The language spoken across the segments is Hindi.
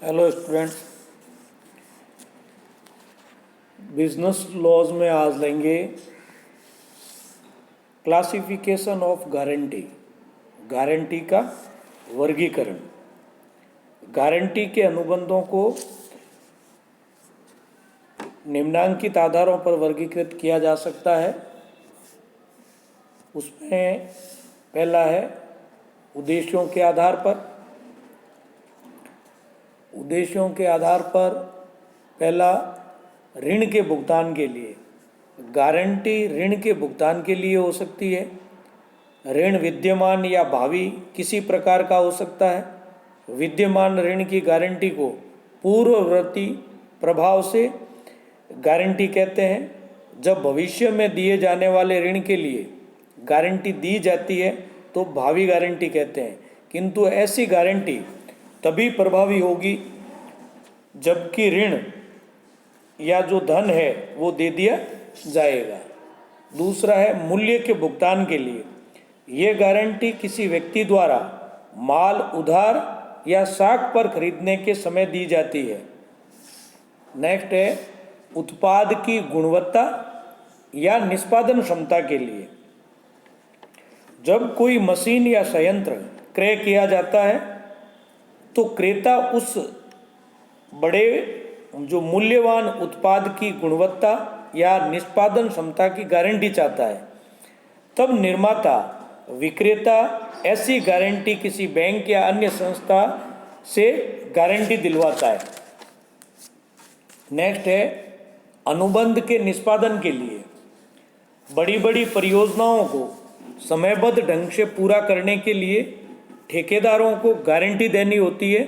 हेलो स्टूडेंट्स, बिजनेस लॉज में आज लेंगे क्लासिफिकेशन ऑफ गारंटी। गारंटी का वर्गीकरण। गारंटी के अनुबंधों को निम्नांकित आधारों पर वर्गीकृत किया जा सकता है। उसमें पहला है उद्देश्यों के आधार पर। उद्देश्यों के आधार पर पहला, ऋण के भुगतान के लिए। गारंटी ऋण के भुगतान के लिए हो सकती है। ऋण विद्यमान या भावी किसी प्रकार का हो सकता है। विद्यमान ऋण की गारंटी को पूर्ववर्ती प्रभाव से गारंटी कहते हैं। जब भविष्य में दिए जाने वाले ऋण के लिए गारंटी दी जाती है तो भावी गारंटी कहते हैं, किंतु ऐसी गारंटी तभी प्रभावी होगी जबकि ऋण या जो धन है वो दे दिया जाएगा। दूसरा है मूल्य के भुगतान के लिए। ये गारंटी किसी व्यक्ति द्वारा माल उधार या साख पर खरीदने के समय दी जाती है। नेक्स्ट है उत्पाद की गुणवत्ता या निष्पादन क्षमता के लिए। जब कोई मशीन या संयंत्र क्रय किया जाता है तो क्रेता उस बड़े जो मूल्यवान उत्पाद की गुणवत्ता या निष्पादन क्षमता की गारंटी चाहता है। तब निर्माता विक्रेता ऐसी गारंटी किसी बैंक या अन्य संस्था से गारंटी दिलवाता है। नेक्स्ट है अनुबंध के निष्पादन के लिए। बड़ी बड़ी परियोजनाओं को समयबद्ध ढंग से पूरा करने के लिए ठेकेदारों को गारंटी देनी होती है।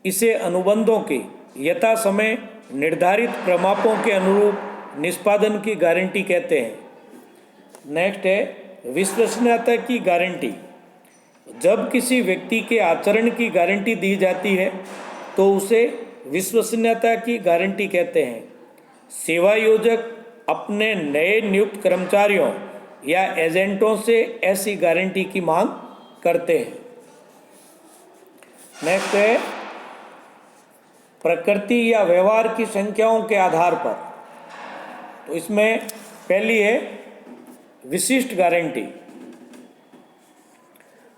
इसे अनुबंधों के यथा समय निर्धारित प्रमापों के अनुरूप निष्पादन की गारंटी कहते हैं। नेक्स्ट है विश्वसनीयता की गारंटी। जब किसी व्यक्ति के आचरण की गारंटी दी जाती है तो उसे विश्वसनीयता की गारंटी कहते हैं। सेवा योजक अपने नए नियुक्त कर्मचारियों या एजेंटों से ऐसी गारंटी की मांग करते हैं। नेक्स्ट है प्रकृति या व्यवहार की संख्याओं के आधार पर। तो इसमें पहली है विशिष्ट गारंटी।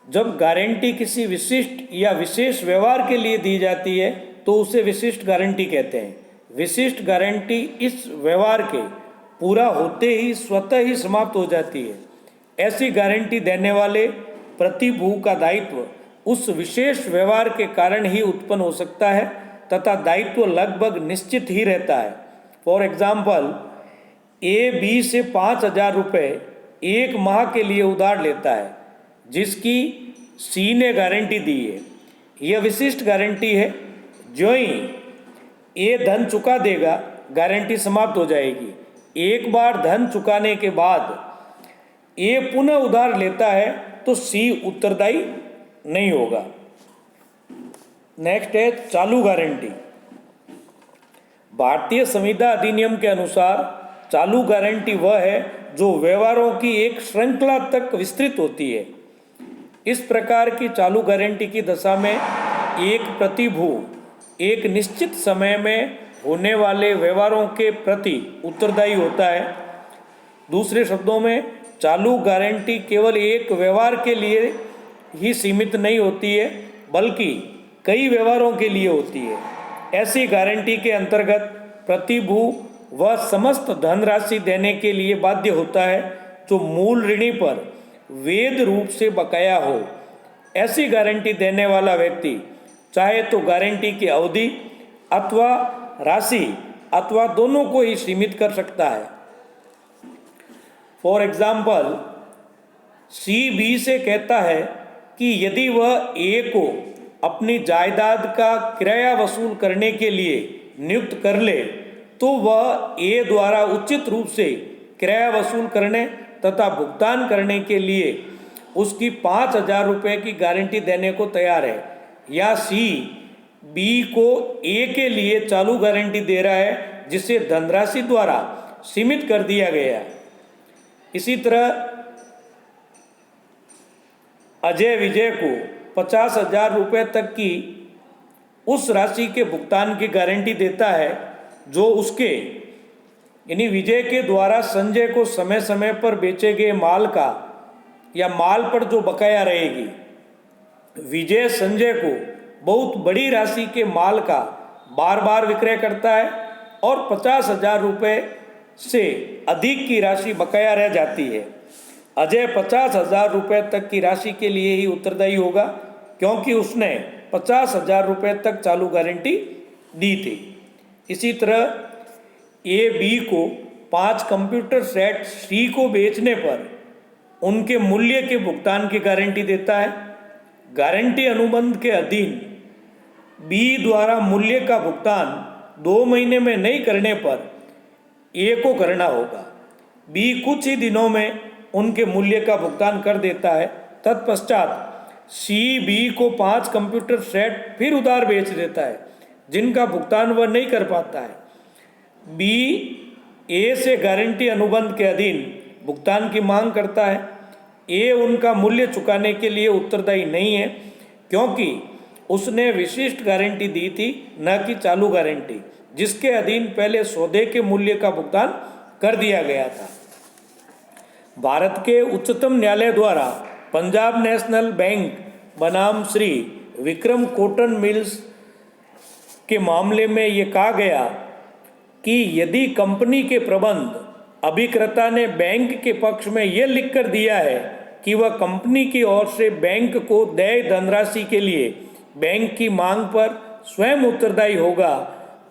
जब गारंटी किसी विशिष्ट या विशेष व्यवहार के लिए दी जाती है तो उसे विशिष्ट गारंटी कहते हैं। विशिष्ट गारंटी इस व्यवहार के पूरा होते ही स्वतः ही समाप्त हो जाती है। ऐसी गारंटी देने वाले प्रतिभू का दायित्व उस विशेष व्यवहार के कारण ही उत्पन्न हो सकता है तथा दायित्व लगभग निश्चित ही रहता है। फॉर एग्जाम्पल, ए बी से 5,000 रुपये एक माह के लिए उधार लेता है जिसकी सी ने गारंटी दी है। यह विशिष्ट गारंटी है। जो ही ए धन चुका देगा गारंटी समाप्त हो जाएगी। एक बार धन चुकाने के बाद ए पुनः उधार लेता है तो सी उत्तरदायी नहीं होगा। नेक्स्ट है चालू गारंटी। भारतीय संविदा अधिनियम के अनुसार चालू गारंटी वह है जो व्यवहारों की एक श्रृंखला तक विस्तृत होती है। इस प्रकार की चालू गारंटी की दशा में एक प्रतिभू एक निश्चित समय में होने वाले व्यवहारों के प्रति उत्तरदायी होता है। दूसरे शब्दों में चालू गारंटी केवल एक व्यवहार के लिए ही सीमित नहीं होती है बल्कि कई व्यवहारों के लिए होती है। ऐसी गारंटी के अंतर्गत प्रतिभू वह समस्त धनराशि देने के लिए बाध्य होता है जो मूल ऋणी पर वैध रूप से बकाया हो। ऐसी गारंटी देने वाला व्यक्ति चाहे तो गारंटी की अवधि अथवा राशि अथवा दोनों को ही सीमित कर सकता है। फॉर एग्जाम्पल, सी बी से कहता है कि यदि वह ए को अपनी जायदाद का किराया वसूल करने के लिए नियुक्त कर ले तो वह ए द्वारा उचित रूप से किराया वसूल करने तथा भुगतान करने के लिए उसकी 5,000 रुपये की गारंटी देने को तैयार है। या सी बी को ए के लिए चालू गारंटी दे रहा है जिसे धनराशि द्वारा सीमित कर दिया गया। इसी तरह अजय विजय को 50,000 रुपये तक की उस राशि के भुगतान की गारंटी देता है जो उसके यानी विजय के द्वारा संजय को समय समय पर बेचे गए माल का या माल पर जो बकाया रहेगी। विजय संजय को बहुत बड़ी राशि के माल का बार बार विक्रय करता है और 50,000 रुपये से अधिक की राशि बकाया रह जाती है। अजय 50,000 रुपये तक की राशि के लिए ही उत्तरदायी होगा क्योंकि उसने 50,000 रुपये तक चालू गारंटी दी थी। इसी तरह ए बी को 5 कंप्यूटर सेट सी को बेचने पर उनके मूल्य के भुगतान की गारंटी देता है। गारंटी अनुबंध के अधीन बी द्वारा मूल्य का भुगतान 2 महीने में नहीं करने पर ए को करना होगा। बी कुछ ही दिनों में उनके मूल्य का भुगतान कर देता है। तत्पश्चात सी बी को 5 कंप्यूटर सेट फिर उधार बेच देता है जिनका भुगतान वह नहीं कर पाता है। बी ए से गारंटी अनुबंध के अधीन भुगतान की मांग करता है। ए उनका मूल्य चुकाने के लिए उत्तरदायी नहीं है क्योंकि उसने विशिष्ट गारंटी दी थी, न कि चालू गारंटी, जिसके अधीन पहले सौदे के मूल्य का भुगतान कर दिया गया था। भारत के उच्चतम न्यायालय द्वारा पंजाब नेशनल बैंक बनाम श्री विक्रम कॉटन मिल्स के मामले में ये कहा गया कि यदि कंपनी के प्रबंध अभिकर्ता ने बैंक के पक्ष में यह लिखकर दिया है कि वह कंपनी की ओर से बैंक को देय धनराशि के लिए बैंक की मांग पर स्वयं उत्तरदायी होगा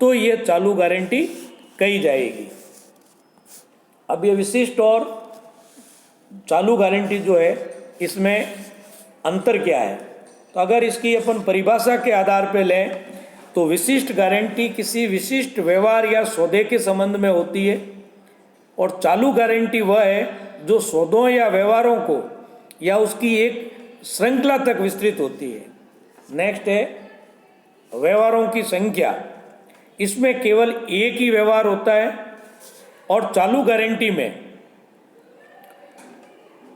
तो यह चालू गारंटी कही जाएगी। अब ये विशिष्ट और चालू गारंटी जो है इसमें अंतर क्या है, तो अगर इसकी अपन परिभाषा के आधार पर लें तो विशिष्ट गारंटी किसी विशिष्ट व्यवहार या सौदे के संबंध में होती है और चालू गारंटी वह है जो सौदों या व्यवहारों को या उसकी एक श्रृंखला तक विस्तृत होती है। नेक्स्ट है व्यवहारों की संख्या। इसमें केवल एक ही व्यवहार होता है और चालू गारंटी में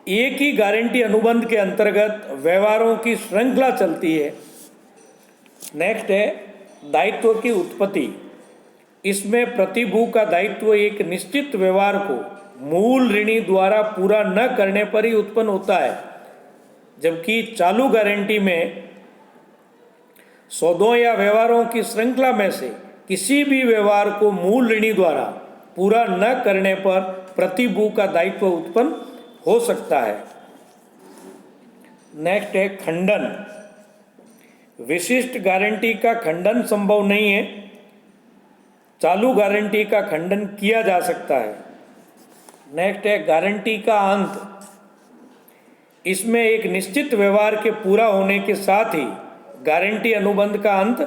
एक ही गारंटी अनुबंध के अंतर्गत व्यवहारों की श्रृंखला चलती है। नेक्स्ट है दायित्व की उत्पत्ति। इसमें प्रतिभू का दायित्व एक निश्चित व्यवहार को मूल ऋणी द्वारा पूरा न करने पर ही उत्पन्न होता है, जबकि चालू गारंटी में सौदों या व्यवहारों की श्रृंखला में से किसी भी व्यवहार को मूल ऋणी द्वारा पूरा न करने पर प्रतिभू का दायित्व उत्पन्न हो सकता है। नेक्स्ट है खंडन। विशिष्ट गारंटी का खंडन संभव नहीं है, चालू गारंटी का खंडन किया जा सकता है। नेक्स्ट है गारंटी का अंत। इसमें एक निश्चित व्यवहार के पूरा होने के साथ ही गारंटी अनुबंध का अंत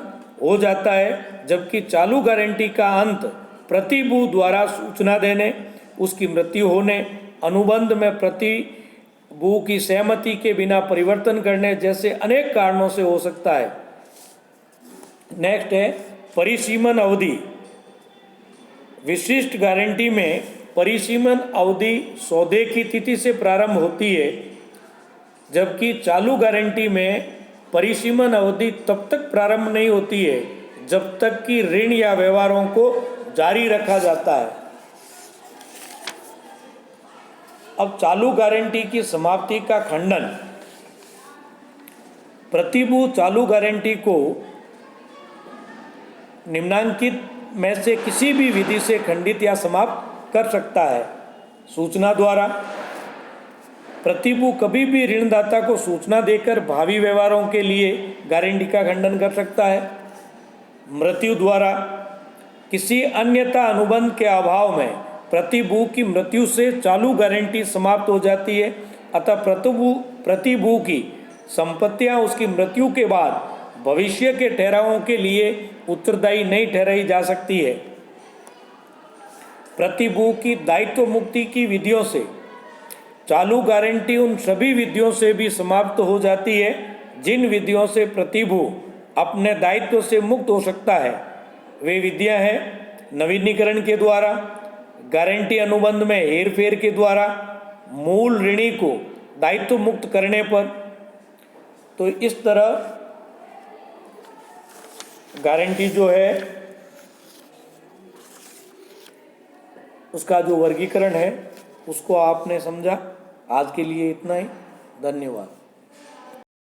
हो जाता है, जबकि चालू गारंटी का अंत प्रतिभू द्वारा सूचना देने, उसकी मृत्यु होने, अनुबंध में प्रतिभू की सहमति के बिना परिवर्तन करने जैसे अनेक कारणों से हो सकता है। नेक्स्ट है परिसीमन अवधि। विशिष्ट गारंटी में परिसीमन अवधि सौदे की तिथि से प्रारंभ होती है, जबकि चालू गारंटी में परिसीमन अवधि तब तक प्रारंभ नहीं होती है जब तक कि ऋण या व्यवहारों को जारी रखा जाता है। अब चालू गारंटी की समाप्ति का खंडन। प्रतिभू चालू गारंटी को निम्नांकित में से किसी भी विधि से खंडित या समाप्त कर सकता है। सूचना द्वारा। प्रतिभू कभी भी ऋणदाता को सूचना देकर भावी व्यवहारों के लिए गारंटी का खंडन कर सकता है। मृत्यु द्वारा। किसी अन्यथा अनुबंध के अभाव में प्रतिभू की मृत्यु से चालू गारंटी समाप्त हो जाती है, अतः प्रतिभू की संपत्तियां उसकी मृत्यु के बाद भविष्य के ठहरावों के लिए उत्तरदायी नहीं ठहराई जा सकती है। प्रतिभू की दायित्व मुक्ति की विधियों से चालू गारंटी उन सभी विधियों से भी समाप्त हो जाती है जिन विधियों से प्रतिभू अपने दायित्व से मुक्त हो सकता है। वे विधियां हैं नवीनीकरण के द्वारा, गारंटी अनुबंध में हेरफेर के द्वारा, मूल ऋणी को दायित्व मुक्त करने पर। तो इस तरह गारंटी जो है उसका जो वर्गीकरण है उसको आपने समझा। आज के लिए इतना ही। धन्यवाद।